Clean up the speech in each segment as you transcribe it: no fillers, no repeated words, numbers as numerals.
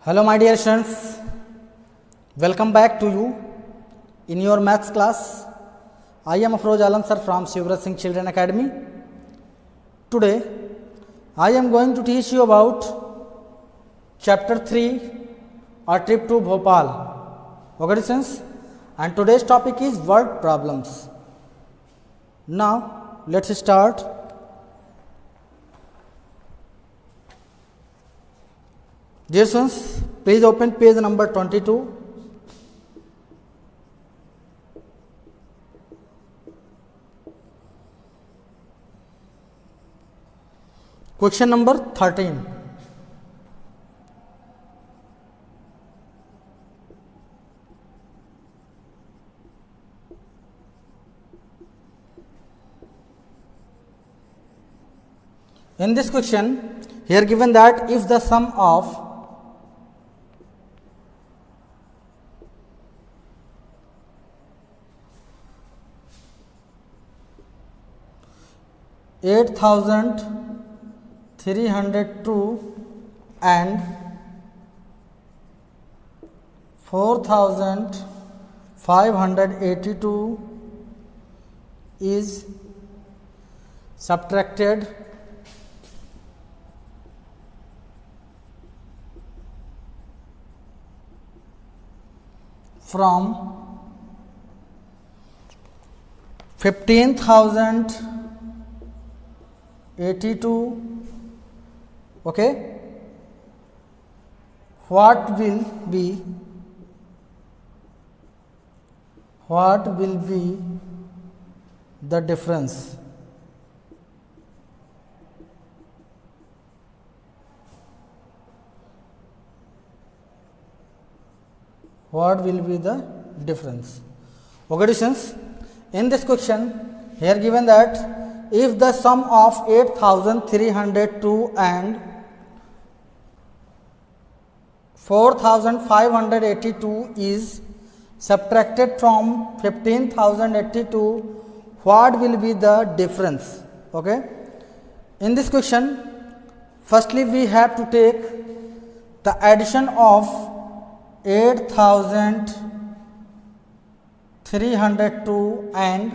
Hello my dear students, welcome back to you in your maths class. I am Afroz Alam sir from Shivraj Singh Children Academy. Today I am going to teach you about chapter 3 A Trip to Bhopal. Okay students, and today's topic is word problems. Now let's start. Dear students, please open page number 22. Question number 13. In this question, here given that if the sum of 8,302 and 4,582 is subtracted from 15,082, okay, what will be the difference? What will be the difference? Okay, students, in this question here given that if the sum of 8,302 and 4,582 is subtracted from 15,082, what will be the difference? Okay, in this question, firstly we have to take the addition of 8,302 and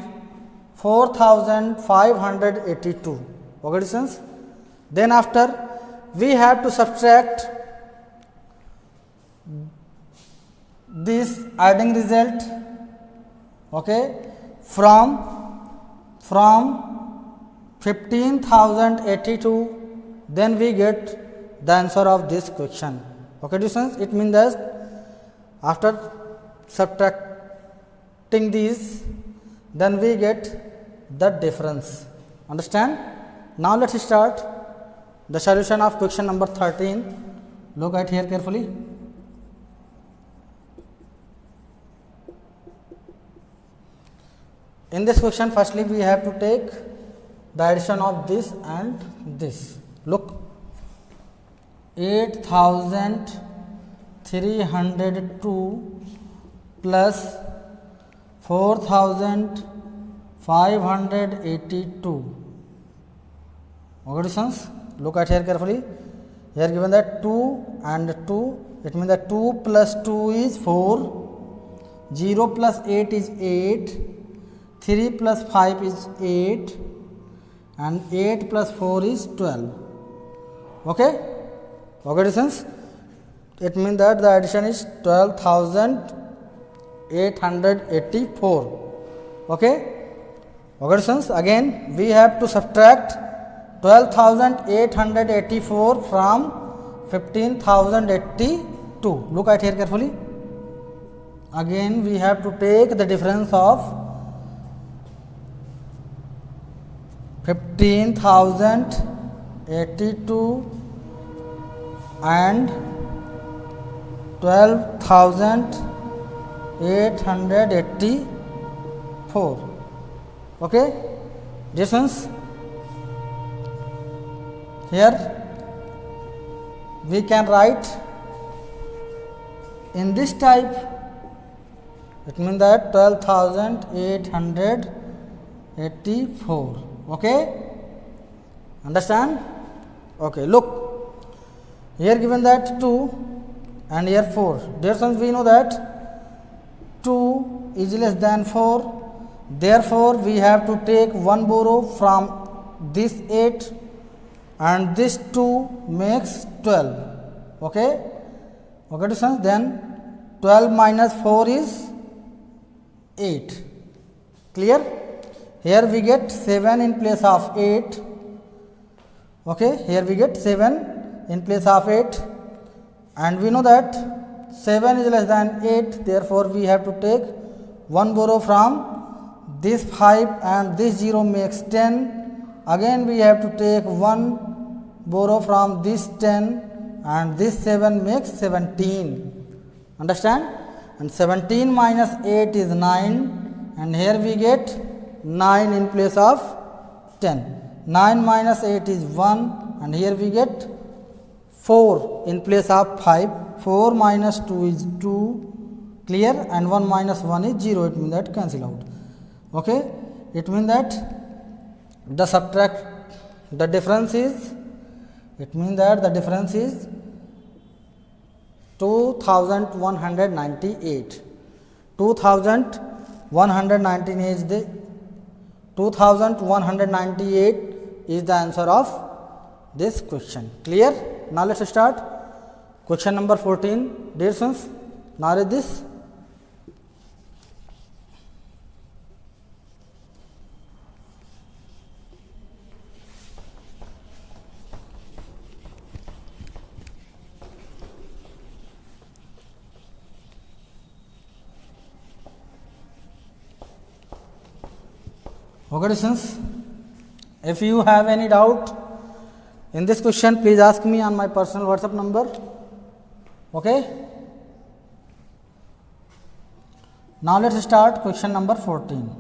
4,582. Okay, students. Then after we have to subtract this adding result, okay, from 15,082. Then we get the answer of this question. Okay, students. It means that after subtracting these, then we get the difference. Understand? Now let's start the solution of question number 13. Look at here carefully. In this question, firstly we have to take the addition of this and this. Look, 8,302 plus 4,582. Okay, students, look at here carefully. Here given that 2 and 2, it means that 2 plus 2 is 4, 0 plus 8 is 8, 3 plus 5 is 8, and 8 plus 4 is 12. Okay, okay, students, it means that the addition is 12,884. Okay, okay, students, again we have to subtract 12,884 from 15,082. Look at here carefully. Again we have to take the difference of 15,082 and 12,884. Okay, distance. Here we can write in this type. It means that 12,884. Okay, understand? Okay, look, here given that 2 and here 4. Dear students, we know that 2 is less than 4. Therefore, we have to take one borrow from this 8 and this 2 makes 12. Okay? Okay, students, then 12 minus 4 is 8. Clear? Here we get 7 in place of 8. Okay, here we get 7 in place of 8, and we know that 7 is less than 8, therefore we have to take one borrow from this 5 and this 0 makes 10. Again we have to take one borrow from this 10 and this 7 makes 17. Understand? And 17 minus 8 is 9, and here we get 9 in place of 10. 9 minus 8 is 1, and here we get 4 in place of 5. 4 minus 2 is 2. Clear? And 1 minus 1 is 0. It means that cancel out. Okay? It means that the difference is 2198. 2198 is the answer of this question. Clear? Now let's start question number 14. Dear students, now read this. Okay, students, if you have any doubt in this question, please ask me on my personal WhatsApp number. Okay. Now let's start question number 14.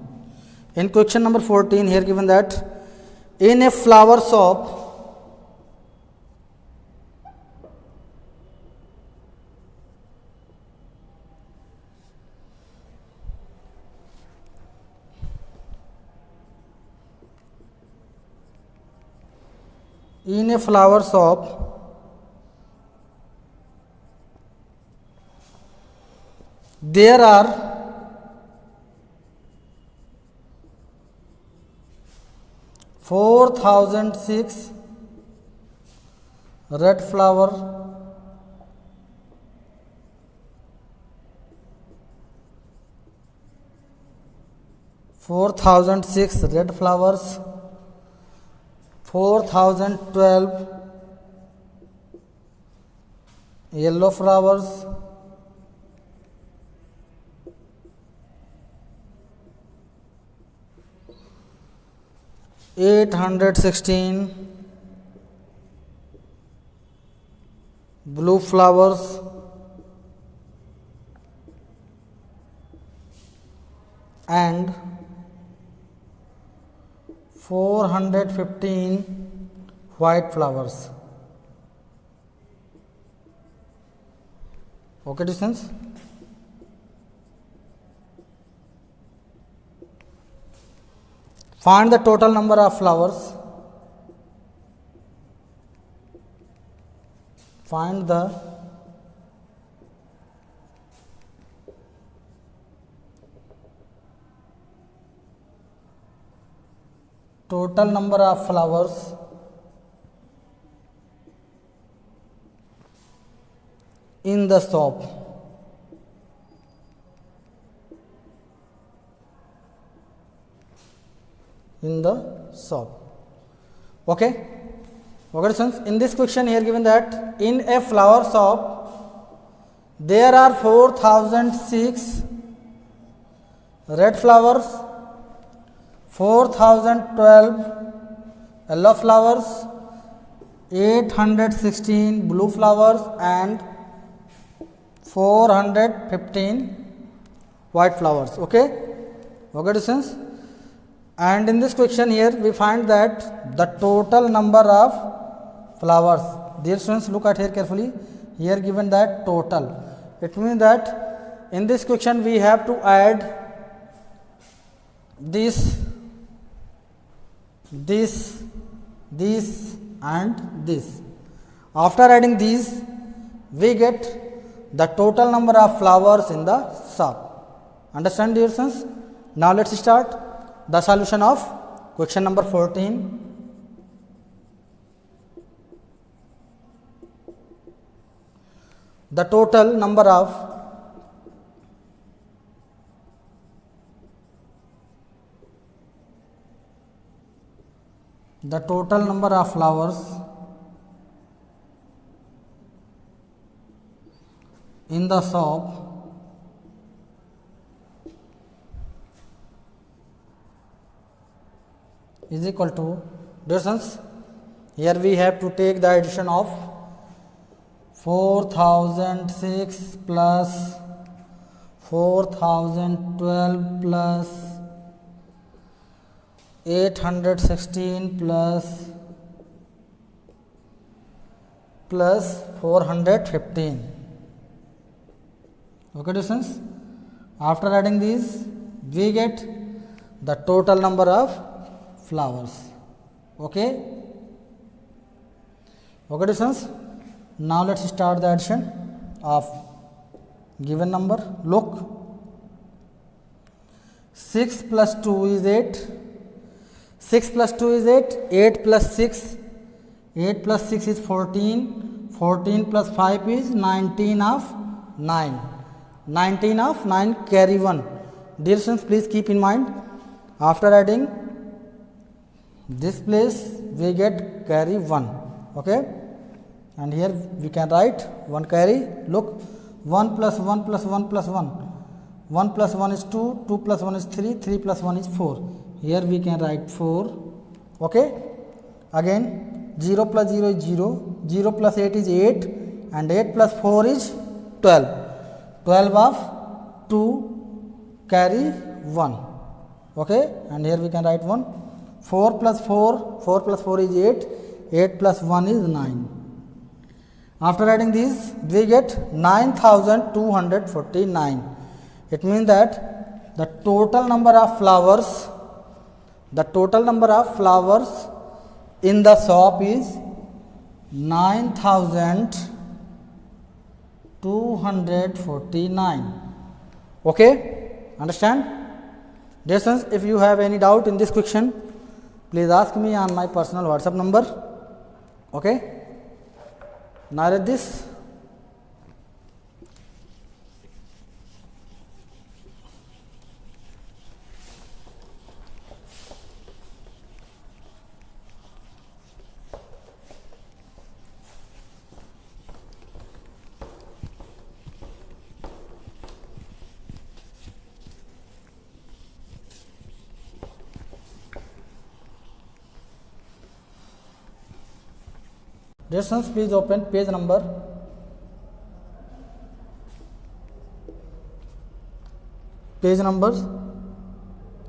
In question number 14, here given that in a flower shop, there are 4006 red flower, 4006 red flowers, 4012 yellow flowers, 816 blue flowers, and 415 white flowers. Okay, distance. Find the total number of flowers. Find the total number of flowers in the shop. In the shop. Okay. Okay, students, in this question here given that in a flower shop there are 4006 red flowers, 4012 yellow flowers, 816 blue flowers, and 415 white flowers. Okay. Okay, students. And in this question here we find that the total number of flowers. Dear students, look at here carefully. Here given that total. It means that in this question we have to add this, and this. After adding these, we get the total number of flowers in the shop. Understand, dear sons? Now let's start the solution of question number 14. The total number of flowers in the shop is equal to, dear sons, here we have to take the addition of 4006 plus 4012 plus 816 plus 415. Okay, students, after adding these we get the total number of flowers. Okay, students, now let's start the addition of given number. Look, 6 plus 2 is 8, 6 plus 2 is 8, 8 plus 6, 8 plus 6 is 14, 14 plus 5 is 19 of 9, 19 of 9 carry 1. Dear students, please keep in mind, after adding this place we get carry 1. Okay, and here we can write 1 carry. Look, 1 plus 1 plus 1 plus 1, 1 plus 1 is 2, 2 plus 1 is 3, 3 plus 1 is 4. Here we can write 4. Okay, again 0 plus 0 is 0, 0 plus 8 is 8, and 8 plus 4 is 12, 12 of 2 carry 1. Okay, and here we can write 1. 4 plus 4, 4 plus 4 is 8, 8 plus 1 is 9. After adding these we get 9249. It means that the total number of flowers in the shop is 9249. Okay, understand? Dear students, if you have any doubt in this question, please ask me on my personal WhatsApp number. Okay, now read this. Dear students, please open page number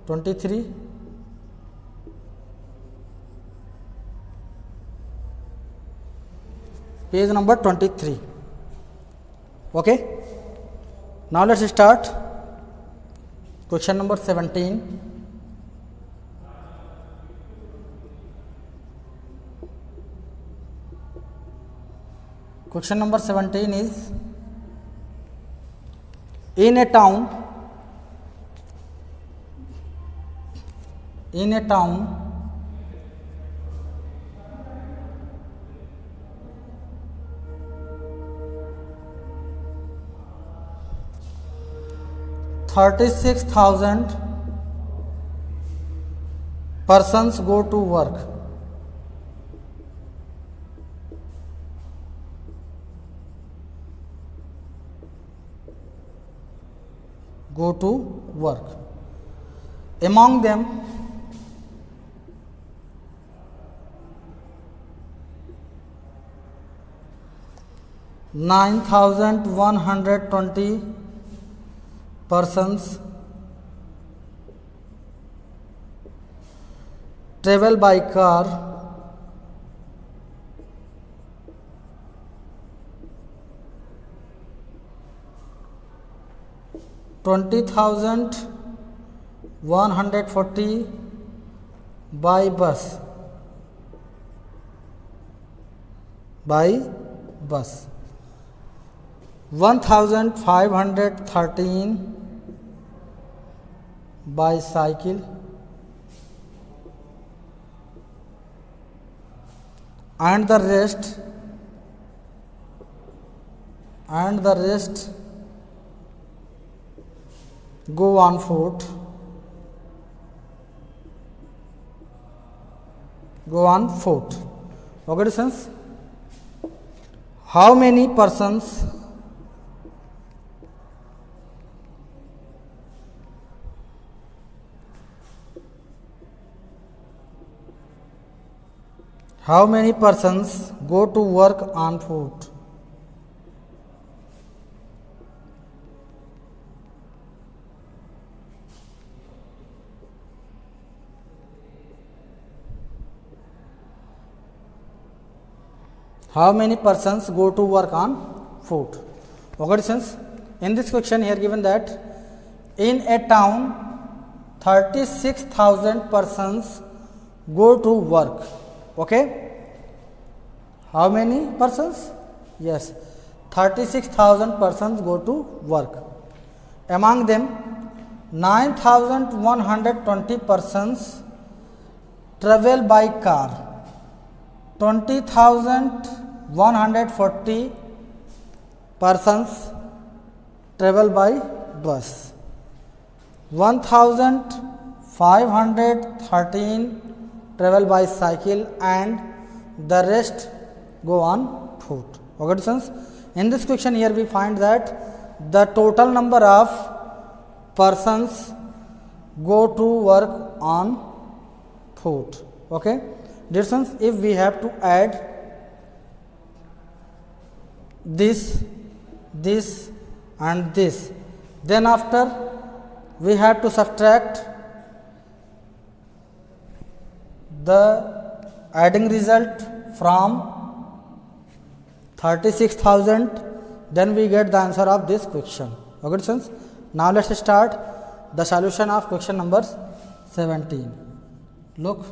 23. Page number 23. Okay, now let's start question number 17. Question number 17 is, in a town 36,000 persons go to work. Among them, 9,120 persons travel by car. 20,140 by bus. 1513 bicycle and the rest go on foot. Okay, students? How many persons go to work on foot? How many persons go to work on foot? Okay, students, in this question here given that in a town 36,000 persons go to work. Okay, how many persons? Yes, 36,000 persons go to work. Among them 9,120 persons travel by car, 20,140 persons travel by bus, 1,513 travel by cycle, and the rest go on foot. Okay, students, in this question here we find that the total number of persons go to work on foot. Okay, dear students, if we have to add this and this, then after we have to subtract the adding result from 36,000, then we get the answer of this question. Okay, students, now let's start the solution of question number 17. Look,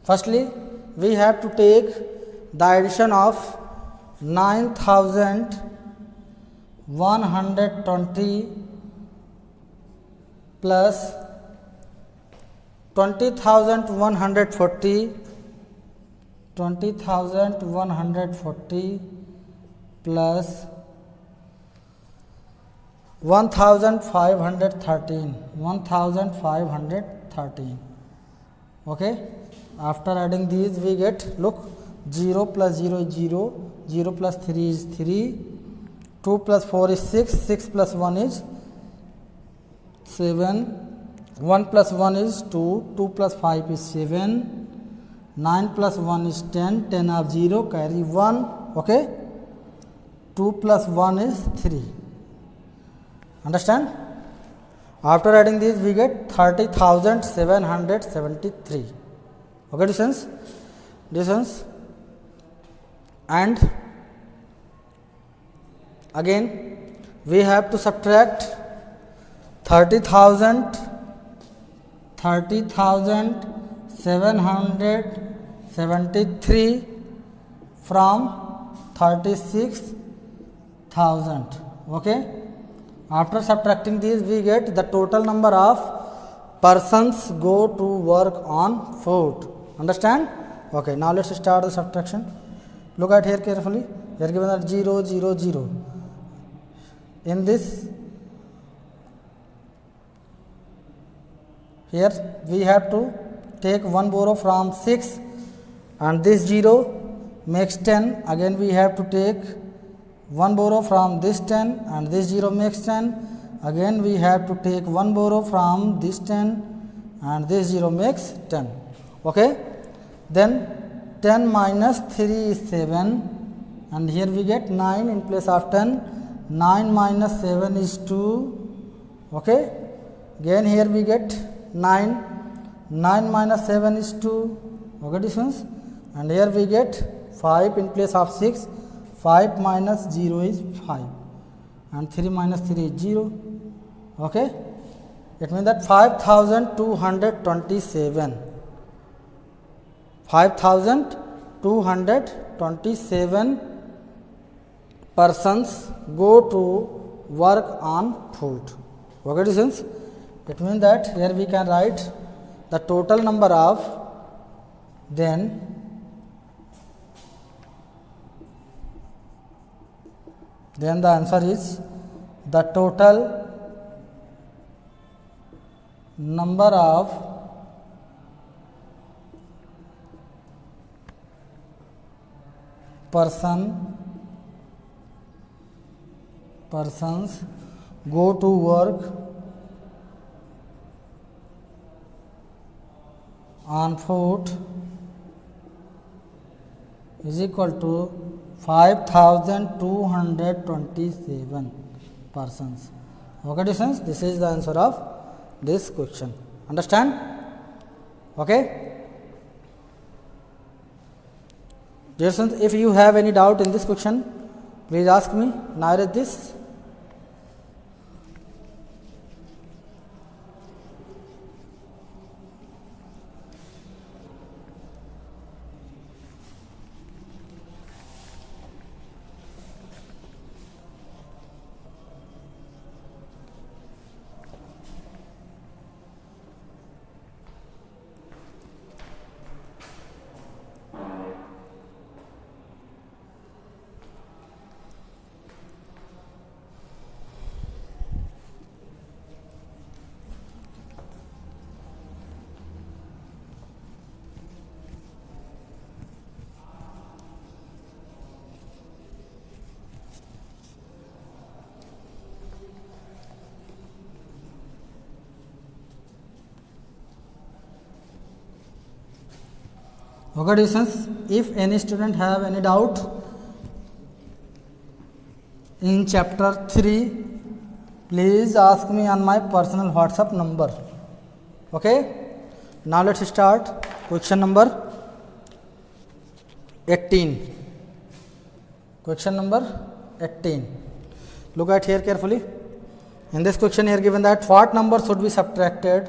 firstly we have to take the addition of 9,120 plus 20,140 plus 1,513. Okay, after adding these we get, look, 0 plus 0 is 0, 0 plus 3 is 3, 2 plus 4 is 6, 6 plus 1 is 7, 1 plus 1 is 2, 2 plus 5 is 7, 9 plus 1 is 10, 10 of 0 carry 1, okay, 2 plus 1 is 3. Understand? After adding these we get 30,773. Okay, distance, and again we have to subtract 30,773 from 36,000. Okay, after subtracting these we get the total number of persons go to work on foot. Understand? Okay, now let's start the subtraction. Look at here carefully. Here given that 0, 0, 0. In this, here we have to take one borrow from 6, and this 0 makes 10. Again we have to take one borrow from this 10, and this 0 makes 10. Again we have to take one borrow from this 10, and this 0 makes 10. Okay, then 10 minus 3 is 7, and here we get 9 in place of 10. 9 minus 7 is 2. Okay, again here we get 9. 9 minus 7 is 2. Okay, difference, and here we get 5 in place of 6. 5 minus 0 is 5, and 3 minus 3 is 0. Okay, it means that 5,227. 227 persons go to work on foot. Okay, students? It means that here we can write the total number of, then the answer is the total number of persons go to work on foot is equal to 5227 persons. Okay, students, this is the answer of this question. Understand? Okay. Dear students, if you have any doubt in this question, please ask me. Now read this. Okay, students, if any student have any doubt in chapter 3, please ask me on my personal WhatsApp number. Okay, now let's start question number 18. Question number 18. Look at here carefully. In this question here given that what number should be subtracted?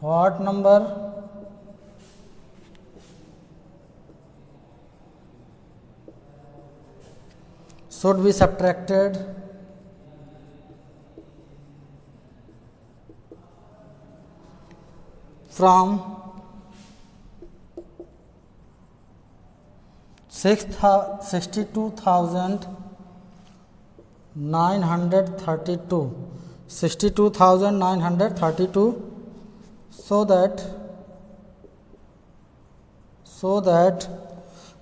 What number should be subtracted from 62,932 so that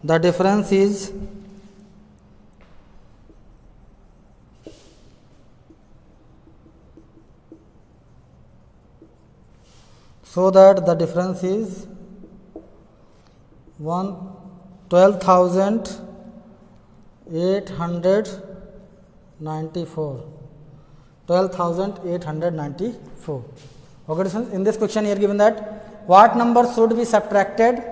the difference is $12,894. Okay, so in this question here given that what number should be subtracted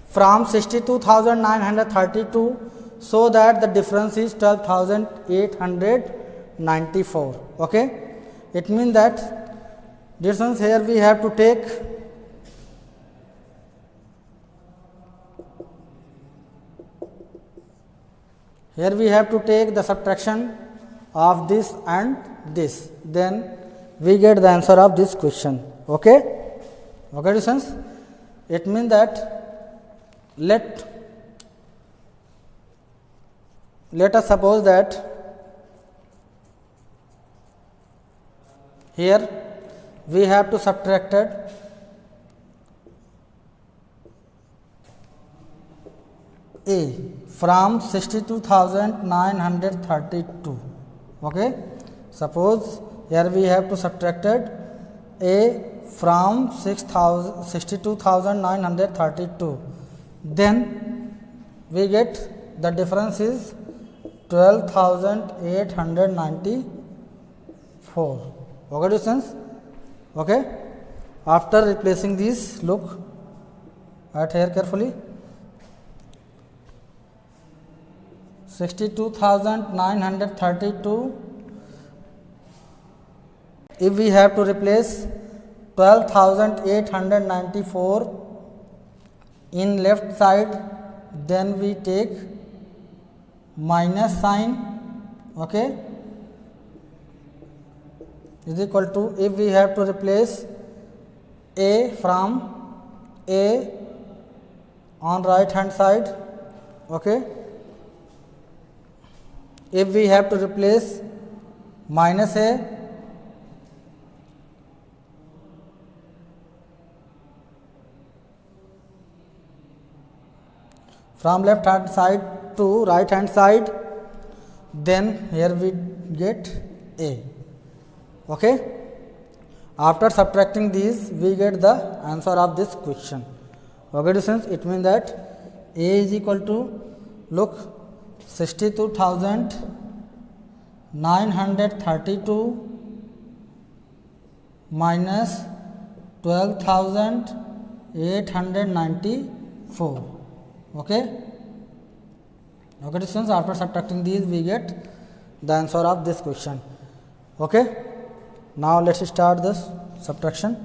from 62,932 so that the difference is 12,894. Okay, it means that distance here we have to take the subtraction of this and this, then we get the answer of this question. Okay, distance. It means that let us suppose that here we have to subtracted A from 62,932. Okay, suppose here we have to subtracted A from 62,932, then we get the difference is 12,894. Okay, distance. Okay, after replacing these, look at here carefully. 62,932. If we have to replace 12,894 in left side, then we take minus sign, okay, is equal to, if we have to replace a from a on right hand side, okay, if we have to replace minus a from left hand side to right hand side, then here we get a, okay. After subtracting these, we get the answer of this question. Okay, students, it means that a is equal to, look, 62,932 minus 12,894. Okay. Okay, students, after subtracting these, we get the answer of this question. Okay. Now let's start this subtraction.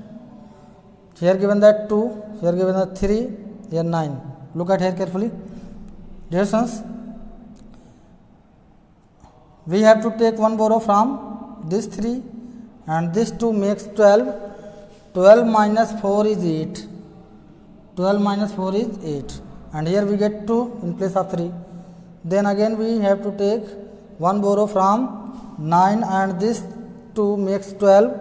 Here given that 2, here given that 3, here 9. Look at here carefully. Dear students, we have to take one borrow from this 3 and this 2 makes 12. 12 minus 4 is 8. 12 minus 4 is 8. And here we get 2 in place of 3. Then again we have to take one borrow from 9 and this 2 makes 12.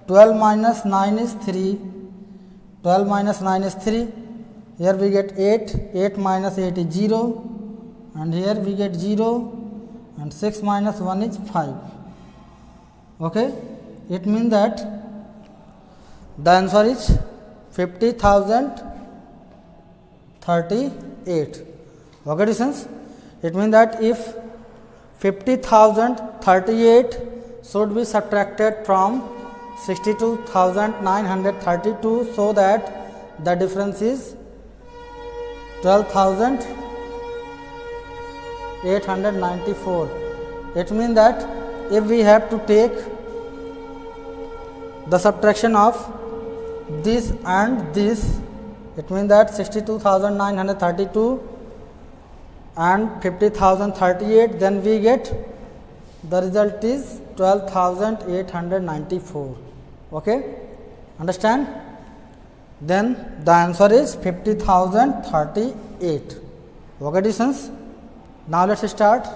12 minus 9 is 3. 12 minus 9 is 3. Here we get 8. 8 minus 8 is 0. And here we get 0. And 6 minus 1 is 5. Okay. It means that the answer is 50,038. Okay, students. It means that if 50,038 should be subtracted from 62,932, so that the difference is 12,894. It means that if we have to take the subtraction of this and this, it means that 62,932 and 50,038, then we get the result is 12,894. Okay, understand? Then the answer is 50,038. Okay, distance. Now let's start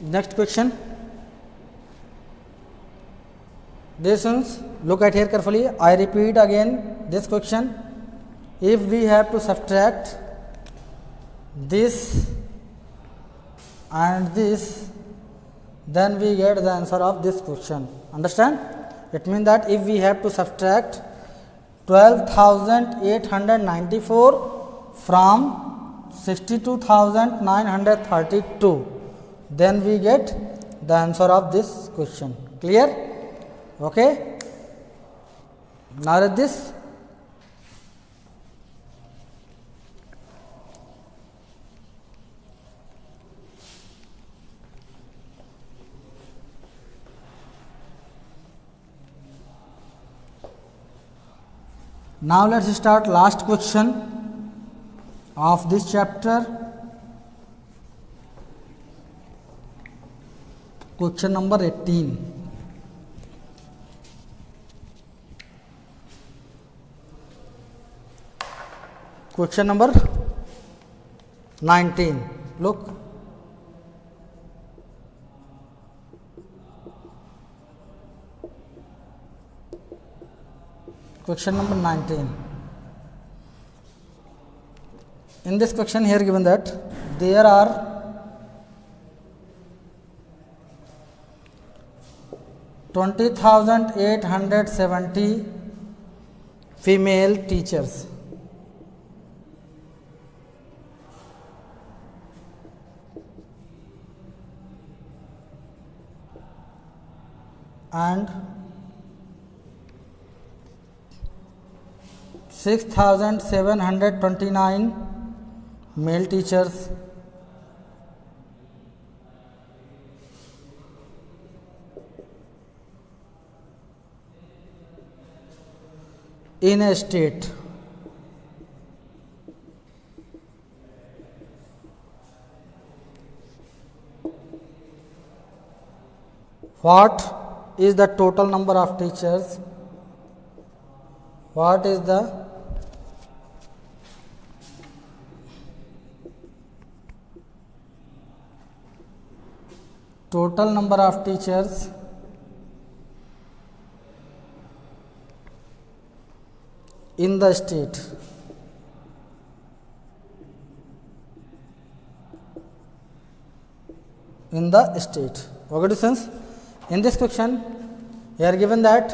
next question. Distance, look at here carefully. I repeat again this question. If we have to subtract this and this, then we get the answer of this question. Understand? It means that if we have to subtract 12,894 from 62,932, then we get the answer of this question. Clear? Okay. Now read this. Now let's start last question of this chapter. Question number 18. Question number 19. Look. Question number 19. In this question here given that there are 20,870 female teachers and 6,729 male teachers in a state. What is the total number of teachers? What is the total number of teachers in the state? In the state. Okay, students? In this question, we are given that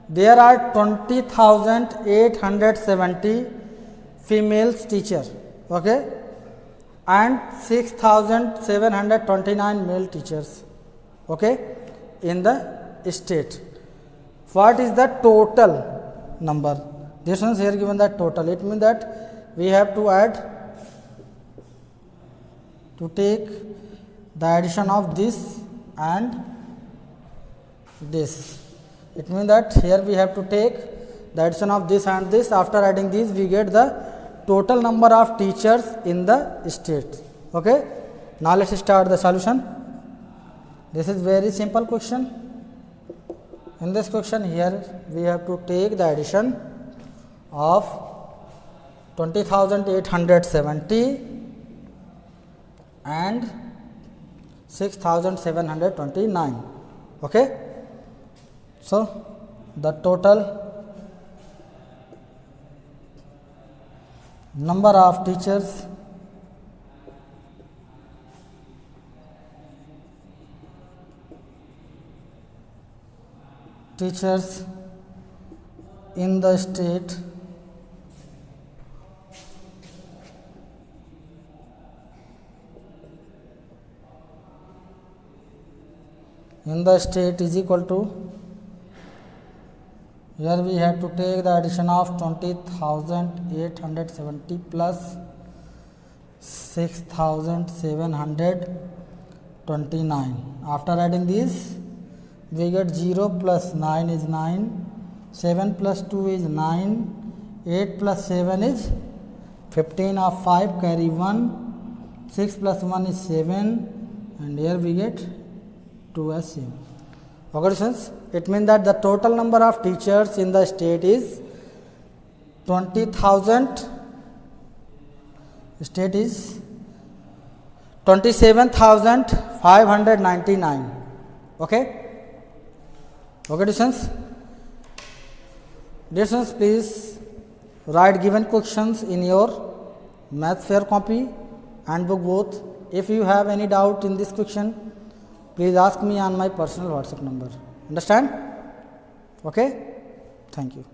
there are 20,870 female teachers, okay, and 6,729 male teachers, okay, in the state. What is the total number? This one is here given that total. It means that we have to add, to take the addition of this and this. It means that here we have to take the addition of this and this. After adding these, we get the total number of teachers in the state. Okay. Now let's start the solution. This is very simple question. In this question, here we have to take the addition of 20,870 and 6,729. Okay. So the total number of teachers in the state is equal to, here we have to take the addition of 20,870 plus 6,729. After adding these, we get 0 plus 9 is 9, 7 plus 2 is 9, 8 plus 7 is 15 of 5 carry 1, 6 plus 1 is 7, and here we get 2 as same. Okay, students, it means that the total number of teachers in the state is 27,599. Okay. Okay, students. Dear students, please write given questions in your math fair copy and book both. If you have any doubt in this question, please ask me on my personal WhatsApp number. Understand? Okay? Thank you.